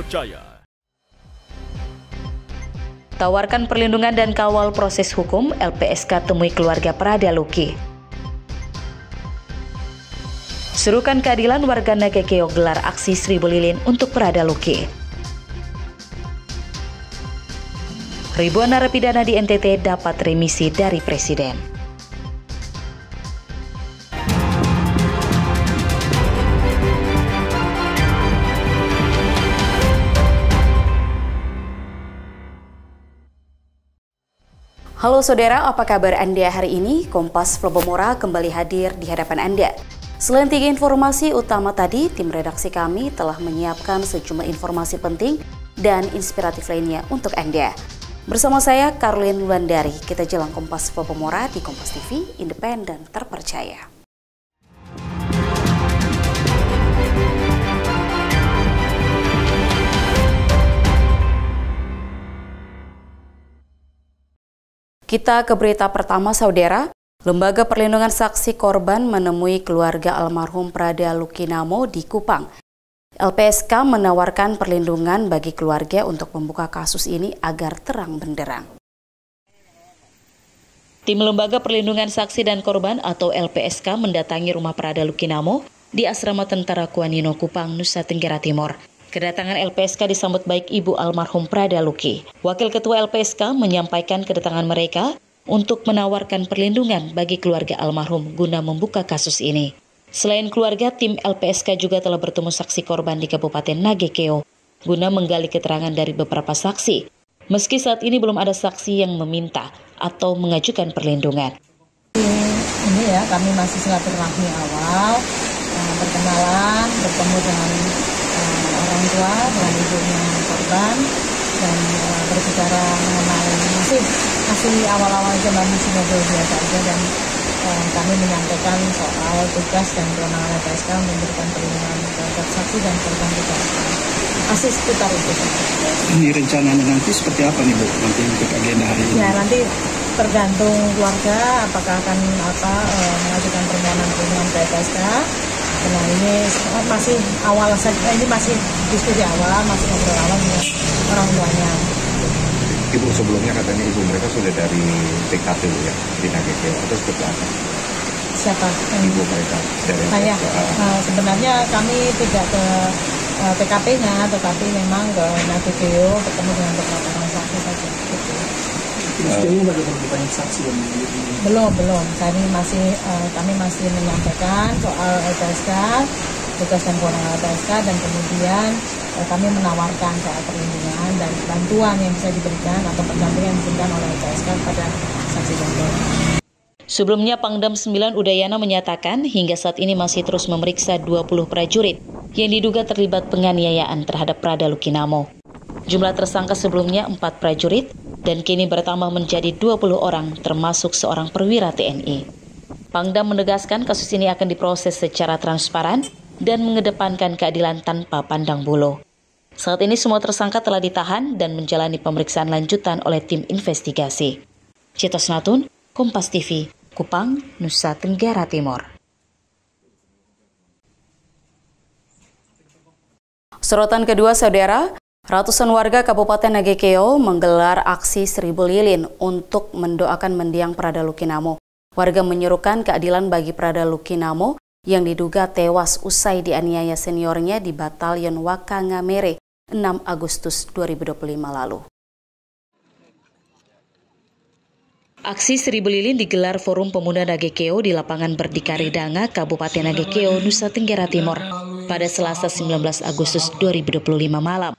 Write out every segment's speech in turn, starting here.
terpercaya. Tawarkan perlindungan dan kawal proses hukum, LPSK temui keluarga Prada Luki. Serukan keadilan, warga Nagekeo gelar aksi 1000 lilin untuk Prada Luki. Ribuan narapidana di NTT dapat remisi dari Presiden. Halo saudara, apa kabar Anda hari ini? Kompas Flobomora kembali hadir di hadapan Anda. Selain 3 informasi utama tadi, tim redaksi kami telah menyiapkan sejumlah informasi penting dan inspiratif lainnya untuk Anda. Bersama saya, Karlin Wulandari, kita jalan Kompas Flobomora di Kompas TV, independen terpercaya. Kita ke berita pertama, saudara. Lembaga Perlindungan Saksi Korban menemui keluarga almarhum Prada Luki Namo di Kupang. LPSK menawarkan perlindungan bagi keluarga untuk membuka kasus ini agar terang benderang. Tim Lembaga Perlindungan Saksi dan Korban atau LPSK mendatangi rumah Prada Luki Namo di Asrama Tentara Kuanino Kupang, Nusa Tenggara Timur. Kedatangan LPSK disambut baik ibu almarhum Prada Luki. Wakil Ketua LPSK menyampaikan kedatangan mereka untuk menawarkan perlindungan bagi keluarga almarhum guna membuka kasus ini. Selain keluarga, tim LPSK juga telah bertemu saksi korban di Kabupaten Nagekeo guna menggali keterangan dari beberapa saksi. Meski saat ini belum ada saksi yang meminta atau mengajukan perlindungan. Ini ya, kami masih silaturahmi awal, berkenalan, bertemu dengan orang tua dan ibunya korban dan berbicara mengenai masih awal-awal aja, masih ngobrol biasa aja, dan kami menyampaikan soal tugas dan kewenangan LPSK memberikan perlindungan terhadap saksi dan korban juga. Masih seputar itu. Ini rencananya nanti seperti apa nih Bu? Nanti untuk agenda hari ini? Ya nanti tergantung keluarga apakah akan mengajukan permohonan perlindungan ke LPSK. Nah ini masih awal saja, ini masih diskusi awal, masih ngobrol awal dengan orang tuanya. Ibu sebelumnya katanya ibu mereka sudah dari TKP ya di Nagekeo atau seperti apa? Siapa? Ibu mereka dari saya. Sebenarnya kami tidak ke TKP-nya, tetapi memang ke Nagekeo ketemu dengan beberapa orang saksi saja. Sejauh bagaimana banyak saksi yang belum. Kami masih menyampaikan soal LPSK, tugas dan kewenangan LPSK, dan kemudian kami menawarkan soal perlindungan dan bantuan yang bisa diberikan atau pendampingan yang diberikan oleh LPSK kepada saksi dan korban. Sebelumnya Pangdam 9 Udayana menyatakan hingga saat ini masih terus memeriksa 20 prajurit yang diduga terlibat penganiayaan terhadap Prada Luki Namo. Jumlah tersangka sebelumnya 4 prajurit dan kini bertambah menjadi 20 orang termasuk seorang perwira TNI. Pangdam menegaskan kasus ini akan diproses secara transparan dan mengedepankan keadilan tanpa pandang bulu. Saat ini semua tersangka telah ditahan dan menjalani pemeriksaan lanjutan oleh tim investigasi. Citos Natun, Kompas TV, Kupang, Nusa Tenggara Timur. Sorotan kedua, saudara. Ratusan warga Kabupaten Nagekeo menggelar aksi 1000 lilin untuk mendoakan mendiang Prada Luki Namo. Warga menyerukan keadilan bagi Prada Luki Namo yang diduga tewas usai dianiaya seniornya di Batalion Wakangamere 6 Agustus 2025 lalu. Aksi 1000 lilin digelar Forum Pemuda Nagekeo di lapangan Berdikari Danga, Kabupaten Nagekeo, Nusa Tenggara Timur pada Selasa 19 Agustus 2025 malam.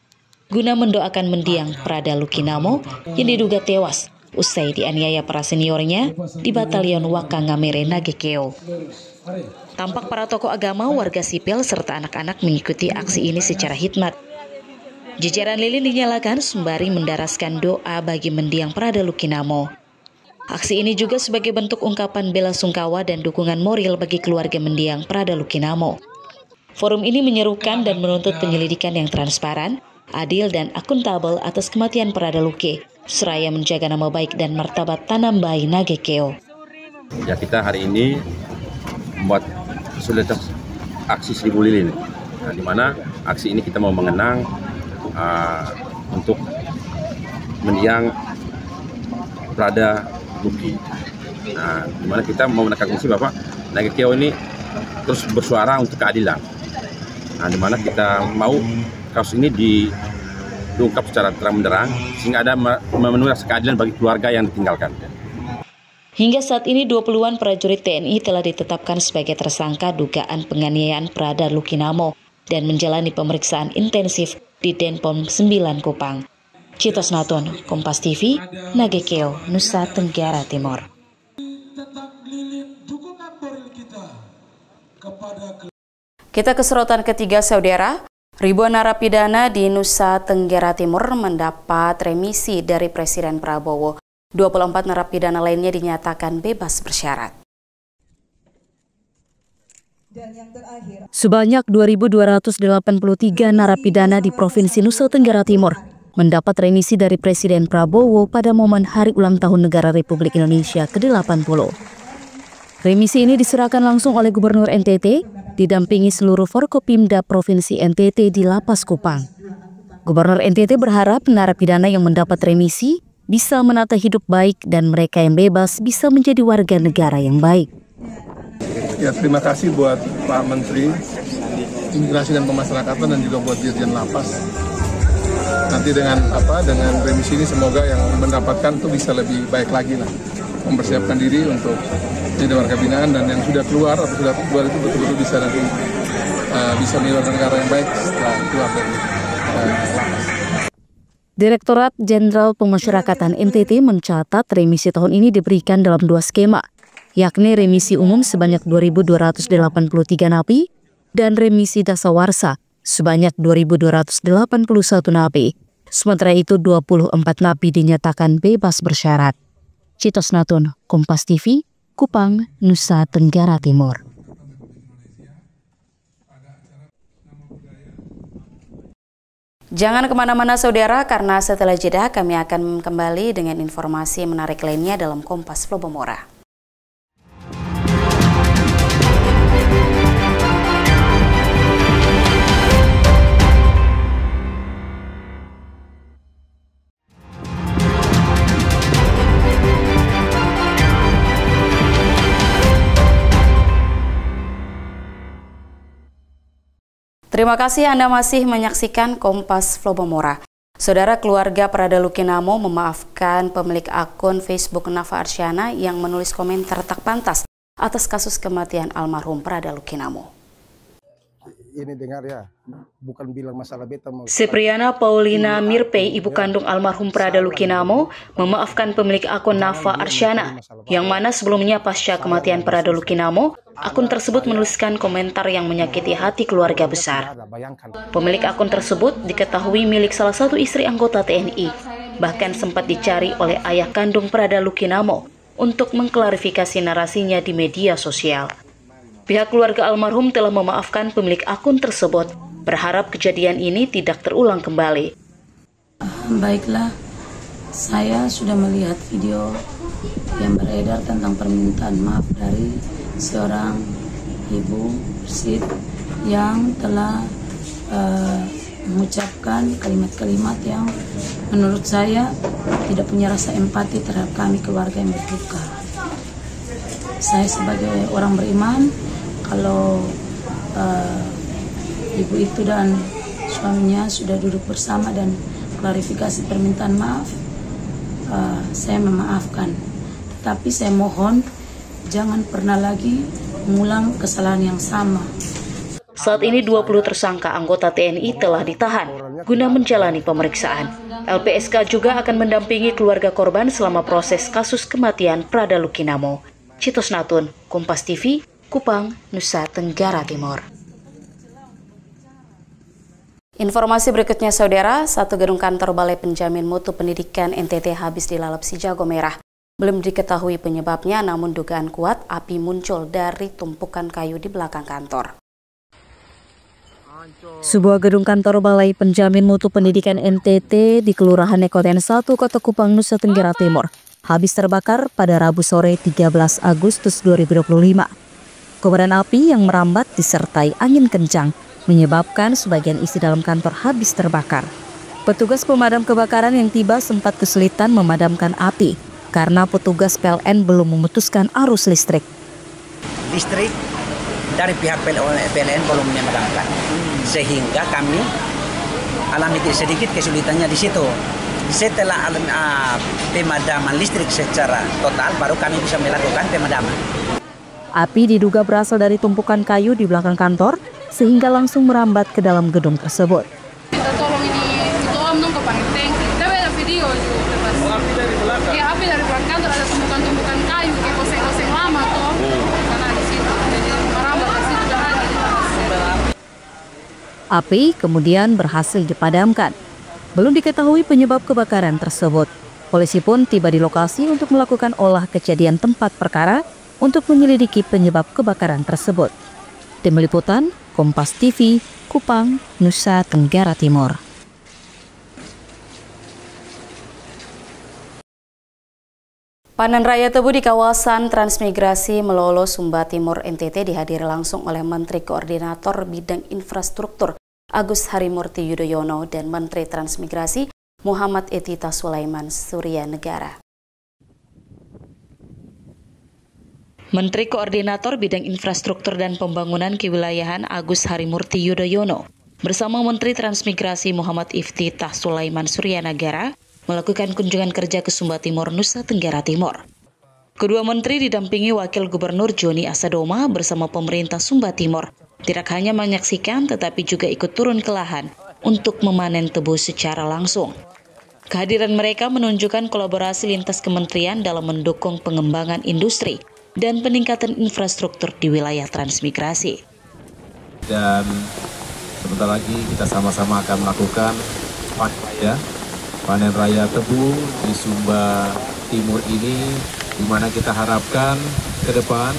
Guna mendoakan mendiang Prada Luki Namo yang diduga tewas usai dianiaya para seniornya di Batalion Wakangamere Nagekeo. Tampak para tokoh agama, warga sipil, serta anak-anak mengikuti aksi ini secara hikmat. Jejeran lilin dinyalakan sembari mendaraskan doa bagi mendiang Prada Luki Namo. Aksi ini juga sebagai bentuk ungkapan bela sungkawa dan dukungan moral bagi keluarga mendiang Prada Luki Namo. Forum ini menyerukan dan menuntut penyelidikan yang transparan, adil dan akuntabel atas kematian Prada Luki, seraya menjaga nama baik dan martabat Tanam Bayi Nagekeo. Ya, kita hari ini membuat fasilitas aksi 1000 lilin, di mana aksi ini kita mau mengenang untuk mendiang Prada Luki. Nah, dimana kita mau menekan misi Bapak Nagekeo ini terus bersuara untuk keadilan. Nah, dimana kita mau kasus ini diungkap secara terang-benderang sehingga ada memenuhi rasa keadilan bagi keluarga yang ditinggalkan. Hingga saat ini 20-an prajurit TNI telah ditetapkan sebagai tersangka dugaan penganiayaan Prada Lukinamo dan menjalani pemeriksaan intensif di Denpom 9 Kupang. Citos Natun, Kompas TV, Nagekeo, Nusa Tenggara Timur. Kita ke sorotan ketiga, saudara. Ribuan narapidana di Nusa Tenggara Timur mendapat remisi dari Presiden Prabowo. 24 narapidana lainnya dinyatakan bebas bersyarat. Sebanyak 2.283 narapidana di Provinsi Nusa Tenggara Timur mendapat remisi dari Presiden Prabowo pada momen Hari Ulang Tahun Negara Republik Indonesia ke-80. Remisi ini diserahkan langsung oleh Gubernur NTT, didampingi seluruh Forkopimda Provinsi NTT di Lapas Kupang. Gubernur NTT berharap narapidana yang mendapat remisi bisa menata hidup baik dan mereka yang bebas bisa menjadi warga negara yang baik. Ya, terima kasih buat Pak Menteri Imigrasi dan Pemasyarakatan dan juga buat Dirjen Lapas. Nanti dengan remisi ini semoga yang mendapatkan tuh bisa lebih baik lagi lah, mempersiapkan diri untuk jadi warga binaan, dan yang sudah keluar atau sudah keluar itu betul-betul bisa nanti bisa menjadi warga negara yang baik setelah keluar dari lapas. Direktorat Jenderal Pemasyarakatan NTT mencatat remisi tahun ini diberikan dalam 2 skema, yakni remisi umum sebanyak 2.283 napi dan remisi dasawarsa sebanyak 2.281 napi. Sementara itu 24 napi dinyatakan bebas bersyarat. Citos Natun, Kompas TV, Kupang, Nusa Tenggara Timur. Jangan kemana-mana saudara, karena setelah jeda kami akan kembali dengan informasi menarik lainnya dalam Kompas Flobomora. Terima kasih Anda masih menyaksikan Kompas Flobomora. Saudara, keluarga Prada Lukinamo memaafkan pemilik akun Facebook Nafa Arsyana yang menulis komentar tak pantas atas kasus kematian almarhum Prada Lukinamo. Ini dengar ya, bukan bilang masalah beta mau. Sepriana Paulina Mirpei, ibu kandung almarhum Prada Lukinamo, memaafkan pemilik akun Nafa Arsyana, yang mana sebelumnya pasca kematian Prada Lukinamo, akun tersebut menuliskan komentar yang menyakiti hati keluarga besar. Pemilik akun tersebut diketahui milik salah satu istri anggota TNI, bahkan sempat dicari oleh ayah kandung Prada Lukinamo untuk mengklarifikasi narasinya di media sosial. Pihak keluarga almarhum telah memaafkan pemilik akun tersebut, berharap kejadian ini tidak terulang kembali. Baiklah, saya sudah melihat video yang beredar tentang permintaan maaf dari seorang ibu Sid yang telah mengucapkan kalimat-kalimat yang menurut saya tidak punya rasa empati terhadap kami keluarga yang berduka. Saya sebagai orang beriman, kalau ibu itu dan suaminya sudah duduk bersama dan klarifikasi permintaan maaf, saya memaafkan. Tapi saya mohon jangan pernah lagi mengulang kesalahan yang sama. Saat ini 20 tersangka anggota TNI telah ditahan guna menjalani pemeriksaan. LPSK juga akan mendampingi keluarga korban selama proses kasus kematian Prada Lukinamo. Citos Natun, Kompas TV, Kupang, Nusa Tenggara Timur. Informasi berikutnya saudara, satu gedung kantor Balai Penjamin Mutu Pendidikan NTT habis dilalap si jago merah. Belum diketahui penyebabnya, namun dugaan kuat api muncul dari tumpukan kayu di belakang kantor. Sebuah gedung kantor Balai Penjamin Mutu Pendidikan NTT di Kelurahan Ekoten 1, Kota Kupang, Nusa Tenggara Timur habis terbakar pada Rabu sore 13 Agustus 2025. Kobaran api yang merambat disertai angin kencang menyebabkan sebagian isi dalam kantor habis terbakar. Petugas pemadam kebakaran yang tiba sempat kesulitan memadamkan api karena petugas PLN belum memutuskan arus listrik. Listrik dari pihak PLN belum memadamkan, sehingga kami alami sedikit kesulitannya di situ. Setelah pemadaman listrik secara total, baru kami bisa melakukan pemadaman. Api diduga berasal dari tumpukan kayu di belakang kantor, sehingga langsung merambat ke dalam gedung tersebut. Kita tolong ini, tolong dong ke Pangiteng. Tapi ada video itu. Ya, api dari belakang kantor ada tumpukan kayu, kayak koseng-koseng lama tuh. Karena di situ, jadi merambat ke situ dan ada. Api kemudian berhasil dipadamkan. Belum diketahui penyebab kebakaran tersebut. Polisi pun tiba di lokasi untuk melakukan olah kejadian tempat perkara untuk menyelidiki penyebab kebakaran tersebut. Tim Liputan, Kompas TV, Kupang, Nusa Tenggara Timur. Panen raya tebu di kawasan Transmigrasi Melolo, Sumba Timur, NTT dihadiri langsung oleh Menteri Koordinator Bidang Infrastruktur Agus Harimurti Yudhoyono dan Menteri Transmigrasi Muhammad Iftithah Sulaiman Suryanegara. Menteri Koordinator Bidang Infrastruktur dan Pembangunan Kewilayahan Agus Harimurti Yudhoyono bersama Menteri Transmigrasi Muhammad Iftithah Sulaiman Suryanegara melakukan kunjungan kerja ke Sumba Timur, Nusa Tenggara Timur. Kedua menteri didampingi Wakil Gubernur Joni Asadoma bersama pemerintah Sumba Timur tidak hanya menyaksikan tetapi juga ikut turun ke lahan untuk memanen tebu secara langsung. Kehadiran mereka menunjukkan kolaborasi lintas kementerian dalam mendukung pengembangan industri dan peningkatan infrastruktur di wilayah transmigrasi. Dan sebentar lagi kita sama-sama akan melakukan panen raya tebu di Sumba Timur ini, di mana kita harapkan ke depan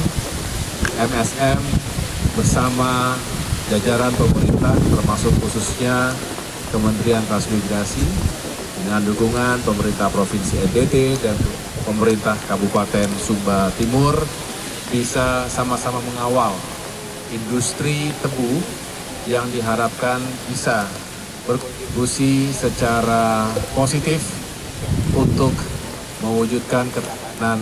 MSM bersama jajaran pemerintah termasuk khususnya Kementerian Transmigrasi dengan dukungan pemerintah Provinsi NTT dan pemerintah Kabupaten Sumba Timur bisa sama-sama mengawal industri tebu yang diharapkan bisa berkontribusi secara positif untuk mewujudkan ketahanan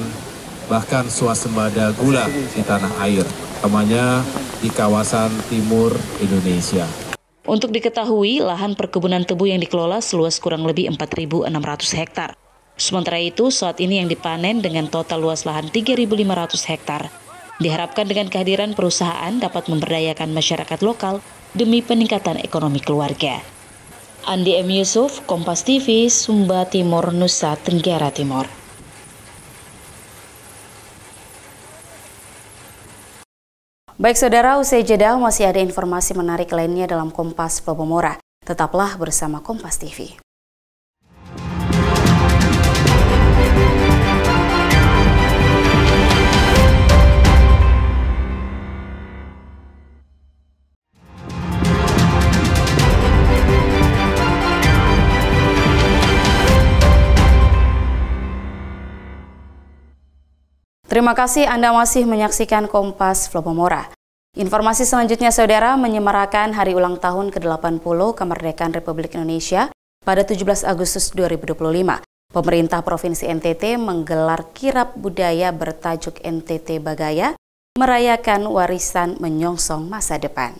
bahkan swasembada gula di tanah air, utamanya di kawasan timur Indonesia. Untuk diketahui, lahan perkebunan tebu yang dikelola seluas kurang lebih 4.600 hektar. Sementara itu, saat ini yang dipanen dengan total luas lahan 3.500 hektar. Diharapkan dengan kehadiran perusahaan dapat memberdayakan masyarakat lokal demi peningkatan ekonomi keluarga. Andi M. Yusuf, Kompas TV, Sumba Timur, Nusa Tenggara Timur. Baik saudara, usai jeda masih ada informasi menarik lainnya dalam Kompas Plobomora. Tetaplah bersama Kompas TV. Terima kasih Anda masih menyaksikan Kompas Plobomora. Informasi selanjutnya saudara, menyemarakan hari ulang tahun ke-80 kemerdekaan Republik Indonesia pada 17 Agustus 2025. Pemerintah Provinsi NTT menggelar kirab budaya bertajuk NTT Bagaya, merayakan warisan menyongsong masa depan.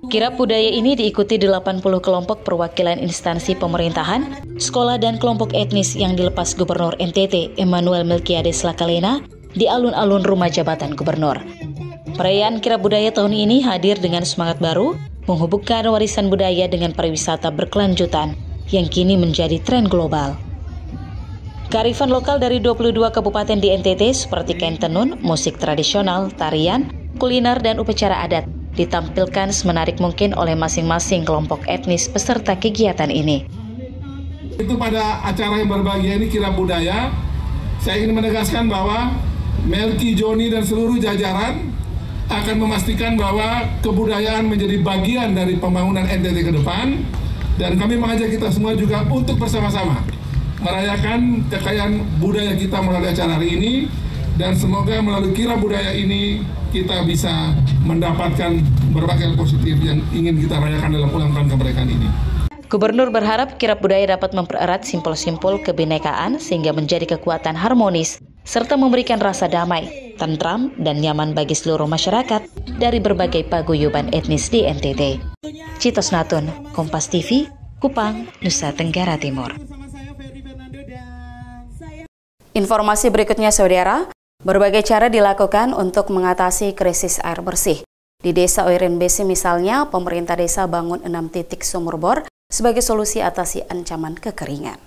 Kirab budaya ini diikuti 80 kelompok perwakilan instansi pemerintahan, sekolah dan kelompok etnis yang dilepas Gubernur NTT Emmanuel Melkiades Lakalena di alun-alun rumah jabatan gubernur. Perayaan kirab budaya tahun ini hadir dengan semangat baru, menghubungkan warisan budaya dengan pariwisata berkelanjutan yang kini menjadi tren global. Kearifan lokal dari 22 kabupaten di NTT seperti kain tenun, musik tradisional, tarian, kuliner dan upacara adat ditampilkan semenarik mungkin oleh masing-masing kelompok etnis peserta kegiatan ini. Itu pada acara yang berbahagia ini kirab budaya, saya ingin menegaskan bahwa Melki, Joni dan seluruh jajaran akan memastikan bahwa kebudayaan menjadi bagian dari pembangunan NTT ke depan, dan kami mengajak kita semua juga untuk bersama-sama merayakan kekayaan budaya kita melalui acara hari ini Dan semoga melalui kirab budaya ini kita bisa mendapatkan berbagai positif yang ingin kita rayakan dalam ulang tahun kemerdekaan ini. Gubernur berharap kirab budaya dapat mempererat simpul-simpul kebinekaan sehingga menjadi kekuatan harmonis serta memberikan rasa damai, tentram, dan nyaman bagi seluruh masyarakat dari berbagai paguyuban etnis di NTT. Citos Natun, Kompas TV, Kupang, Nusa Tenggara Timur. Informasi berikutnya, saudara. Berbagai cara dilakukan untuk mengatasi krisis air bersih. Di Desa Oiren Besi misalnya, pemerintah desa bangun 6 titik sumur bor sebagai solusi atasi ancaman kekeringan.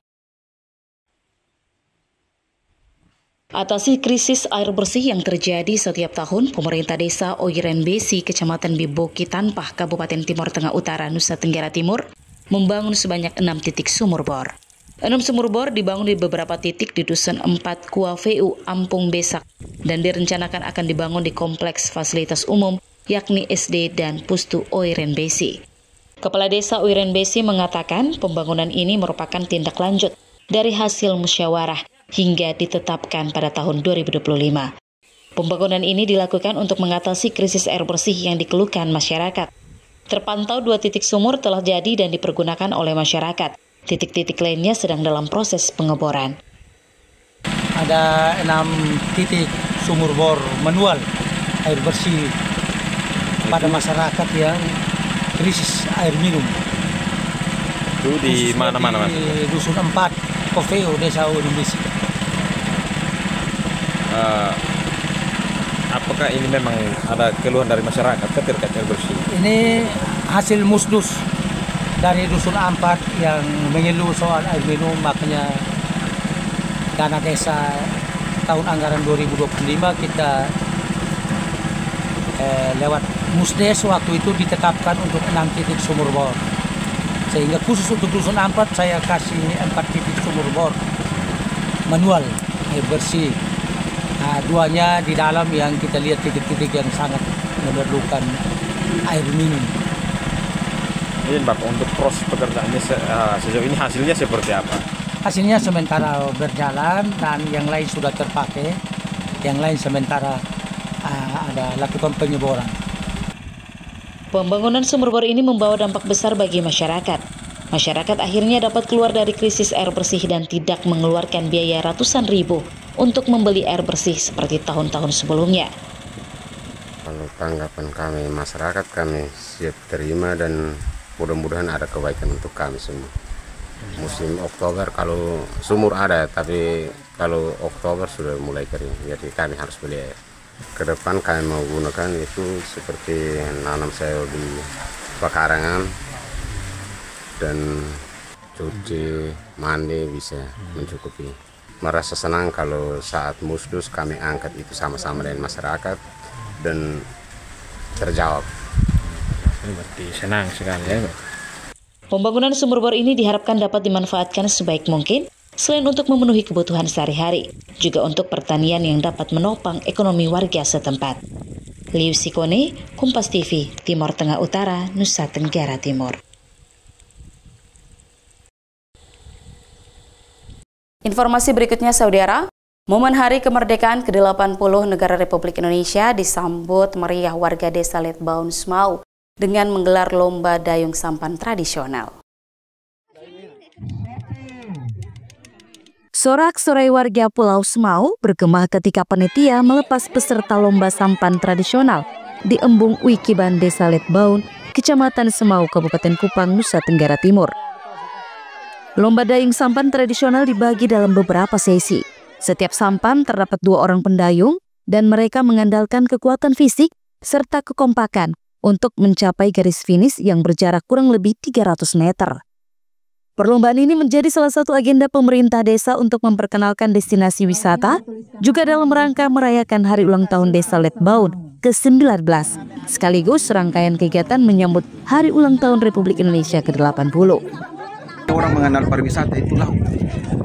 Atasi krisis air bersih yang terjadi setiap tahun, pemerintah desa Oiren Besi, Kecamatan Biboki Tanpah, Kabupaten Timur Tengah Utara, Nusa Tenggara Timur, membangun sebanyak 6 titik sumur bor. 6 sumur bor dibangun di beberapa titik di Dusun 4 Kua VU, Ampung Besak, dan direncanakan akan dibangun di kompleks fasilitas umum, yakni SD dan Pustu Oiren Besi. Kepala Desa Oiren Besi mengatakan pembangunan ini merupakan tindak lanjut dari hasil musyawarah hingga ditetapkan pada tahun 2025. Pembangunan ini dilakukan untuk mengatasi krisis air bersih yang dikeluhkan masyarakat. Terpantau 2 titik sumur telah jadi dan dipergunakan oleh masyarakat. Titik-titik lainnya sedang dalam proses pengeboran. Ada 6 titik sumur bor manual air bersih pada masyarakat yang krisis air minum. Itu di mana-mana, Mas? Di Dusun 4, Kofeo, Desa Oiren Besi. Apakah ini memang ada keluhan dari masyarakat terkait air bersih? Ini hasil musdus dari Dusun 4 yang mengeluh soal air minum, makanya dana desa tahun anggaran 2025 kita lewat Musdes waktu itu ditetapkan untuk 6 titik sumur bor. Sehingga khusus untuk Dusun 4 saya kasih 4 titik sumur bor manual air bersih. Nah, 2-nya di dalam yang kita lihat titik-titik yang sangat memerlukan air minum. Ini Bapak, untuk proses pekerjaannya sejauh ini hasilnya seperti apa? Hasilnya sementara berjalan dan yang lain sudah terpakai, yang lain sementara ada lakukan penyeboran. Pembangunan sumur bor ini membawa dampak besar bagi masyarakat. Masyarakat akhirnya dapat keluar dari krisis air bersih dan tidak mengeluarkan biaya ratusan ribu untuk membeli air bersih seperti tahun-tahun sebelumnya. Kalau tanggapan kami masyarakat, kami siap terima dan mudah-mudahan ada kebaikan untuk kami semua. Musim Oktober kalau sumur ada, tapi kalau Oktober sudah mulai kering, jadi kami harus beli air. Ke depan kami mau gunakan itu seperti nanam sayur di pekarangan dan cuci, mandi bisa mencukupi. Merasa senang kalau saat musdus kami angkat itu sama-sama dengan masyarakat dan terjawab. Berarti senang sekali ya. Pembangunan sumur bor ini diharapkan dapat dimanfaatkan sebaik mungkin selain untuk memenuhi kebutuhan sehari-hari, juga untuk pertanian yang dapat menopang ekonomi warga setempat. Liu Sikone, Kompas TV, Timur Tengah Utara, Nusa Tenggara Timur. Informasi berikutnya, saudara. Momen Hari Kemerdekaan ke-80 Negara Republik Indonesia disambut meriah warga Desa Letbaun Semau dengan menggelar lomba dayung sampan tradisional. Sorak-sorai warga Pulau Semau bergema ketika panitia melepas peserta lomba sampan tradisional di Embung Wikiban Desa Letbaun, Kecamatan Semau, Kabupaten Kupang, Nusa Tenggara Timur. Lomba dayung sampan tradisional dibagi dalam beberapa sesi. Setiap sampan terdapat 2 orang pendayung dan mereka mengandalkan kekuatan fisik serta kekompakan untuk mencapai garis finish yang berjarak kurang lebih 300 meter. Perlombaan ini menjadi salah satu agenda pemerintah desa untuk memperkenalkan destinasi wisata, juga dalam rangka merayakan Hari Ulang Tahun Desa Letbaun ke-19, sekaligus rangkaian kegiatan menyambut Hari Ulang Tahun Republik Indonesia ke-80. Orang mengenal pariwisata itu laut.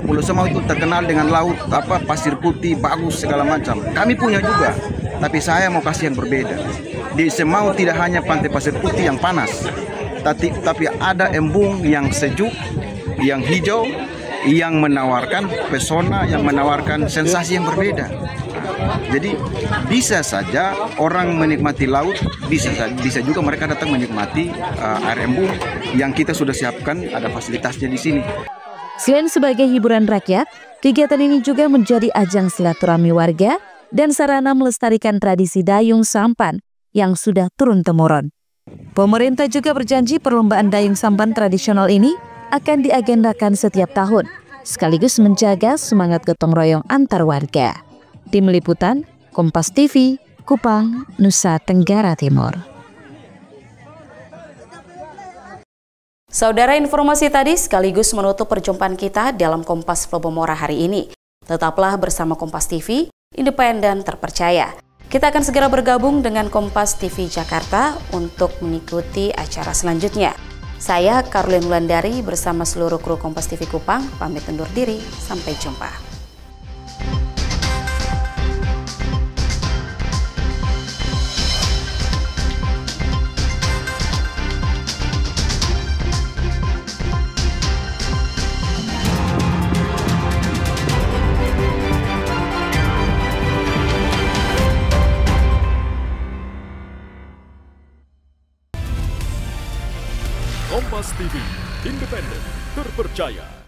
Pulau Semau itu terkenal dengan laut, pasir putih, bagus segala macam. Kami punya juga, tapi saya mau kasih yang berbeda. Di Semau tidak hanya pantai pasir putih yang panas, tapi ada embung yang sejuk, yang hijau, yang menawarkan pesona, yang menawarkan sensasi yang berbeda. Jadi bisa saja orang menikmati laut, bisa juga mereka datang menikmati air embun yang kita sudah siapkan, ada fasilitasnya di sini. Selain sebagai hiburan rakyat, kegiatan ini juga menjadi ajang silaturahmi warga dan sarana melestarikan tradisi dayung sampan yang sudah turun-temurun. Pemerintah juga berjanji perlombaan dayung sampan tradisional ini akan diagendakan setiap tahun, sekaligus menjaga semangat gotong royong antar warga. Tim Liputan, Kompas TV, Kupang, Nusa Tenggara Timur. Saudara, informasi tadi sekaligus menutup perjumpaan kita dalam Kompas Plebomora hari ini. Tetaplah bersama Kompas TV, independen terpercaya. Kita akan segera bergabung dengan Kompas TV Jakarta untuk mengikuti acara selanjutnya. Saya Caroline Wulandari bersama seluruh kru Kompas TV Kupang pamit undur diri. Sampai jumpa. Kompas TV, independen, terpercaya.